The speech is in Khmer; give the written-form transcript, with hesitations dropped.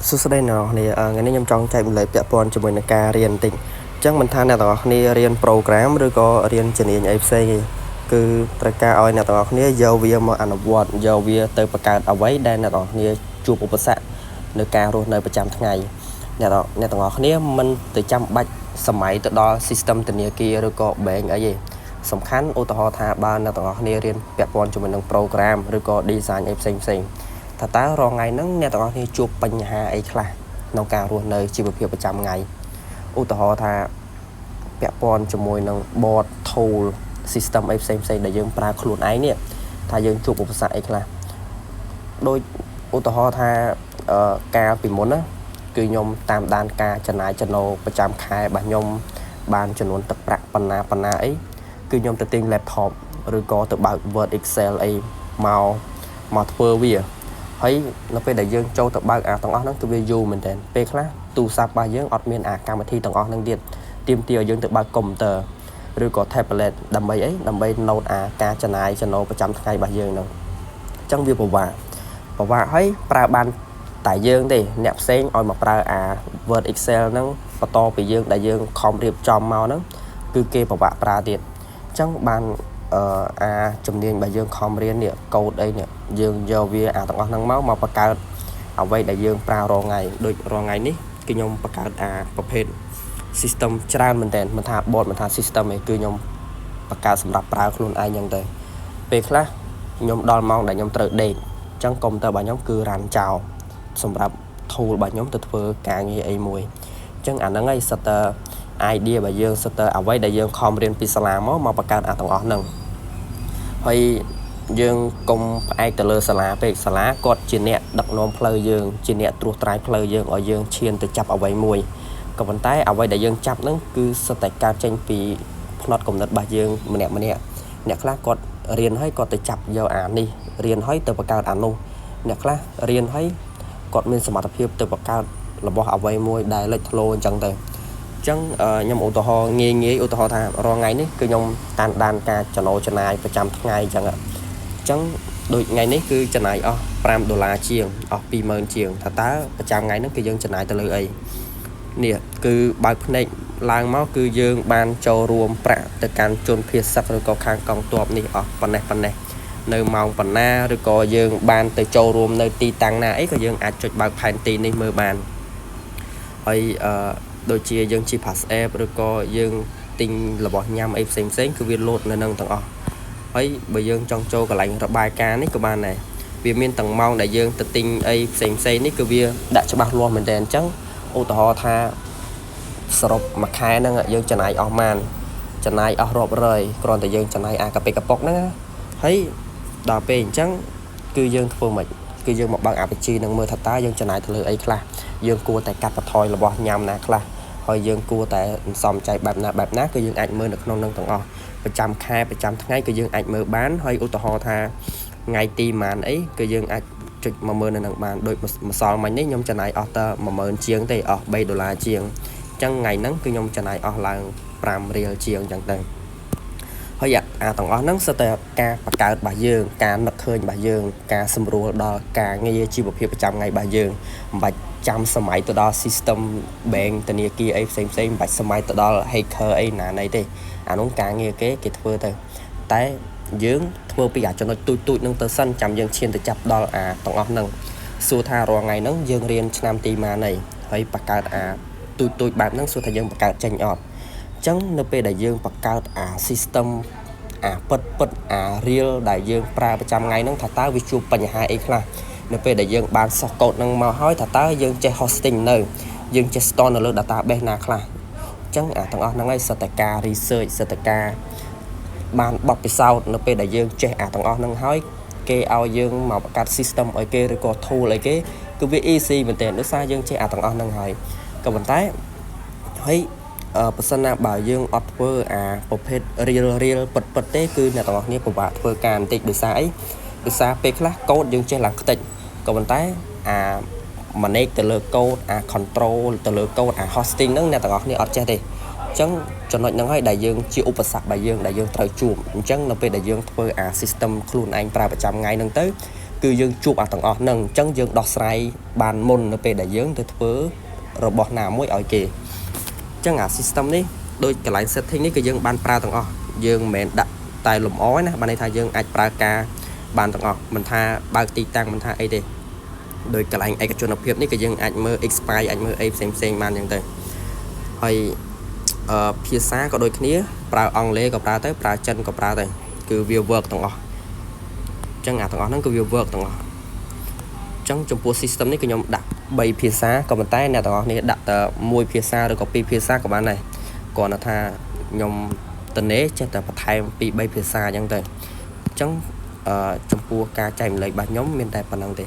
សួស្តីអ្នកនរគ្នាថ្ងៃនេះខ្ញុំចង់ចែកម្លែកពាក់ព័ន្ធជាមួយនឹងការរៀនបន្តិចអញ្ចឹងមិនថាអ្នកទាំងអស់គ្នារៀន program ឬក៏រៀនជំនាញអីផ្សេងទេគឺត្រូវការឲ្យអ្នកទាំងអស់គ្នាយកវាមកអនុវត្តយកវាទៅបង្កើតអ្វីដែលអ្នកទាំងអស់គ្នាជួបឧបសគ្គនៅការរស់នៅប្រចាំថ្ងៃអ្នកទាំងអស់គ្នាមិនទៅចាំបាច់សម័យទៅដល់ system ធនាគារឬក៏ bank អីទេសំខាន់ឧទាហរណ៍ថាបើអ្នកទាំងអស់គ្នារៀនពាក់ព័ន្ធជាមួយនឹង program ឬក៏ design អីផ្សេងថាតើរាល់ថ្ងៃហ្នឹងអ្នកទាំងអស់គ្នាជួបបញ្ហាអីខ្លះក្នុងការរស់នៅជីវភាពប្រចាំថ្ងៃឧទាហរណ៍ថាពាក់ព័ន្ធជាមួយនឹង board tool system អីផ្សេងដែលយើងប្រើខ្លួនឯងនេះថាយើងជួបឧបសគ្គអីខ្លះដូចឧទាហរណ៍ថាកាលពីមុនណាគឺខ្ញុំតាមដានការចំណាយចំណូលប្រចាំខែរបស់ខ្ញុំបានចំនួនទឹកប្រាក់ប៉ុណ្ណាអីគឺខ្ញុំទៅទិញ laptop ឬក៏ទៅបើក Word Excel អីមកធ្វើវាហើយនៅពេលដែលយើងចូលទៅបើកទាំងអស់ហ្នឹងគឺវាយូរមែនតើពេលខ្លះទូរស័ព្ទរបស់យើងអត់មានកម្មវិធីទាំងអស់ហ្នឹងទៀតទាមទារឲ្យយើងទៅបើកកុំព្យូទ័រឬក៏ tablet ដើម្បី note ការចំណាយចំណូលប្រចាំថ្ងៃរបស់យើងហ្នឹងអញ្ចឹងវាពិបាកហើយប្រើបានតែយើងទេអ្នកផ្សេងឲ្យមកប្រើ Word Excel ហ្នឹងបន្តពីយើងដែលយើងខំរៀបចំមកហ្នឹងគឺគេពិបាកប្រើទៀតអញ្ចឹងបានជំនាញរបស់យើងខំរៀននេះកូដអីនេះយើងយកវាទាំងអស់ហ្នឹងមកបង្កើតអ្វីដែលយើងប្រើរាល់ថ្ងៃដូចរាល់ថ្ងៃនេះគឺខ្ញុំបង្កើតប្រភេទ system ច្រើនមែនតើមិនថា board មិនថា system ឯងគឺខ្ញុំបង្កើតសម្រាប់ប្រើខ្លួនឯងហ្នឹងទៅពេលខ្លះខ្ញុំដល់ម៉ោងដែលខ្ញុំត្រូវដេកអញ្ចឹងកុំព្យូទ័ររបស់ខ្ញុំគឺរ៉ាន់ចោលសម្រាប់ tool របស់ខ្ញុំទៅធ្វើការងារអីមួយអញ្ចឹងហ្នឹងឯងសិតតើ idea របស់យើងសិតតើអ្វីដែលយើងខំរៀនពីសាលាមកបង្កើតទាំងអស់ហ្នឹងហើយយើងកុំផ្អែកទៅលើសាលាពេកសាលាគាត់ជាអ្នកដឹកនាំផ្លូវយើងជាអ្នកត្រួសត្រាយផ្លូវយើងឲ្យយើងឈានទៅចាប់អ្វីមួយក៏ប៉ុន្តែអ្វីដែលយើងចាប់ហ្នឹងគឺសិតតែកើតចេញពីផ្នត់គំនិតរបស់យើងម្នាក់អ្នកខ្លះគាត់រៀនហើយគាត់ទៅចាប់យកនេះរៀនហើយទៅបង្កើតនោះអ្នកខ្លះរៀនហើយគាត់មានសមត្ថភាពទៅបង្កើតរបស់អ្វីមួយដែលលេចធ្លោអញ្ចឹងទៅអញ្ចឹងខ្ញុំឧទាហរណ៍ងាយឧទាហរណ៍ថារាល់ថ្ងៃនេះគឺខ្ញុំតាមដានការចំណូលចំណាយប្រចាំថ្ងៃអញ្ចឹងដូចថ្ងៃនេះគឺចំណាយអស់$5ជាងអស់20000ជាងថាតើប្រចាំថ្ងៃហ្នឹងគឺយើងចំណាយទៅលើអីនេះគឺបើកភ្នែកឡើងមកគឺយើងបានចូលរួមប្រាក់ទៅកាន់ជនភៀសសឹកឬក៏ខាងកងទ័ពនេះអស់ប៉ុណ្ណេះនៅម៉ោងប៉ុណ្ណាឬក៏យើងបានទៅចូលរួមនៅទីតាំងណាអីក៏យើងអាចចុចបើកផែនទីនេះមើលបានហើយដូចជាយើងជិះ pass app ឬក៏យើងទិញរបស់ញ៉ាំអីផ្សេងគឺវាលោតនៅនឹងទាំងអស់ហើយបើយើងចង់ចូលកន្លែងរបាយការណ៍នេះក៏បានដែរវាមានទាំងម៉ោងដែលយើងទៅទិញអីផ្សេងនេះគឺវាដាក់ច្បាស់លាស់មែនតើអញ្ចឹងឧទាហរណ៍ថាសរុបមួយខែហ្នឹងយើងចំណាយអស់ប៉ុន្មានចំណាយអស់រាប់រយគ្រាន់តែយើងចំណាយកាពិកប៉ុកហ្នឹងហើយដល់ពេលអញ្ចឹងគឺយើងធ្វើម៉េចគឺយើងមកបើកបញ្ជីនឹងមើលថាតើយើងចំណាយទៅលើអីខ្លះយើងគួរតែកាត់បន្ថយរបស់ញ៉ាំណាខ្លះហើយយើងគួរតែសំចៃបែបណាគឺយើងអាចមើលនៅក្នុងនឹងទាំងអស់ប្រចាំខែប្រចាំថ្ងៃគឺយើងអាចមើលបានហើយឧទាហរណ៍ថាថ្ងៃទីប៉ុន្មានអីគឺយើងអាចចុចមកមើលនៅនឹងបានដូចម្សិលមិញនេះខ្ញុំចំណាយអស់តែ10000ជាងទេអស់$3ជាងអញ្ចឹងថ្ងៃហ្នឹងគឺខ្ញុំចំណាយអស់ឡើង$5ជាងអញ្ចឹងទៅហើយទាំងអស់ហ្នឹងសិតតែការបង្កើតរបស់យើងការនឹកឃើញរបស់យើងការសម្រួលដល់ការងារជីវភាពប្រចាំថ្ងៃរបស់យើងមិនបាច់ចាំសម័យទៅដល់ system bank ធនាគារអីផ្សេងមិនបាច់សម័យទៅដល់ hacker អីណាណីទេអានោះការងារគេធ្វើទៅតែយើងធ្វើពីចំណុចទូចហ្នឹងទៅសិនចាំយើងឈានទៅចាប់ដល់ទាំងអស់ហ្នឹងសួរថារាល់ថ្ងៃហ្នឹងយើងរៀនឆ្នាំទីម៉ានហើយបង្កើតទូចបែបហ្នឹងសួរថាយើងបង្កើតចេញអត់អញ្ចឹងនៅពេលដែលយើងបង្កើតsystem ពិតreal ដែលយើងប្រើប្រចាំថ្ងៃហ្នឹងថាតើវាជួបបញ្ហាអីខ្លះនៅពេលដែលយើងបានសោះកូដហ្នឹងមកហើយថាតើយើងចេះ hosting នៅយើងចេះ store នៅលើ database ណាខ្លះអញ្ចឹងទាំងអស់ហ្នឹងឯងសិតតែការ research សិតតែការបានបទពិសោធន៍នៅពេលដែលយើងចេះទាំងអស់ហ្នឹងហើយគេឲ្យយើងមកបង្កើត system ឲ្យគេឬក៏ tool ឲ្យគេគឺវា easy មែនទែនដោយសារយើងចេះទាំងអស់ហ្នឹងហើយក៏ប៉ុន្តែហើយបើសិនណាបើយើងអត់ធ្វើប្រភេទ real ពិតទេគឺអ្នកទាំងអស់គ្នាពិបាកធ្វើការបន្តិចដោយសារអីដោយសារពេលខ្លះកូដយើងចេះឡើងខ្ទេចក៏ប៉ុន្តែmanage ទៅលើកូដcontrol ទៅលើកូដhosting ហ្នឹងអ្នកទាំងអស់គ្នាអត់ចេះទេអញ្ចឹងចំណុចហ្នឹងហើយដែលយើងជាឧបសគ្គរបស់យើងដែលយើងត្រូវជួបអញ្ចឹងនៅពេលដែលយើងធ្វើsystem ខ្លួនឯងប្រើប្រចាំថ្ងៃហ្នឹងទៅ គឺយើងជួបអាទាំងអស់ហ្នឹងអញ្ចឹងយើងដោះស្រាយបានមុននៅពេលដែលយើងទៅធ្វើរបស់ណាមួយឲ្យគេអញ្ចឹងអា system នេះដូចកន្លែង setting នេះគឺយើងបានប្រើទាំងអស់យើងមិនមែនដាក់តែលម្អណាបានន័យថាយើងអាចប្រើការបានទាំងអស់មិនថាបើកទីតាំងមិនថាអីទេដោយកន្លែងឯកជនភាពនេះក៏យើងអាចមើល expire អាចមើលអីផ្សេងបានអញ្ចឹងទៅហើយភាសាក៏ដូចគ្នាប្រើអង់គ្លេសក៏ប្រើទៅប្រើចិនក៏ប្រើទៅគឺវា work ទាំងអស់អញ្ចឹងអាទាំងអស់ហ្នឹងគឺវា work ទាំងអស់អញ្ចឹងចំពោះ system នេះគឺខ្ញុំដាក់3ភាសាក៏ប៉ុន្តែអ្នកទាំងអស់គ្នាដាក់តែ1ភាសាឬក៏2ភាសាក៏បានដែរគ្រាន់តែថាខ្ញុំតនេចេះតែបន្ថែម2 3ភាសាអញ្ចឹងទៅអញ្ចឹងចំពោះការចែកម្លែករបស់ខ្ញុំមានតែប៉ុណ្្នឹងទេ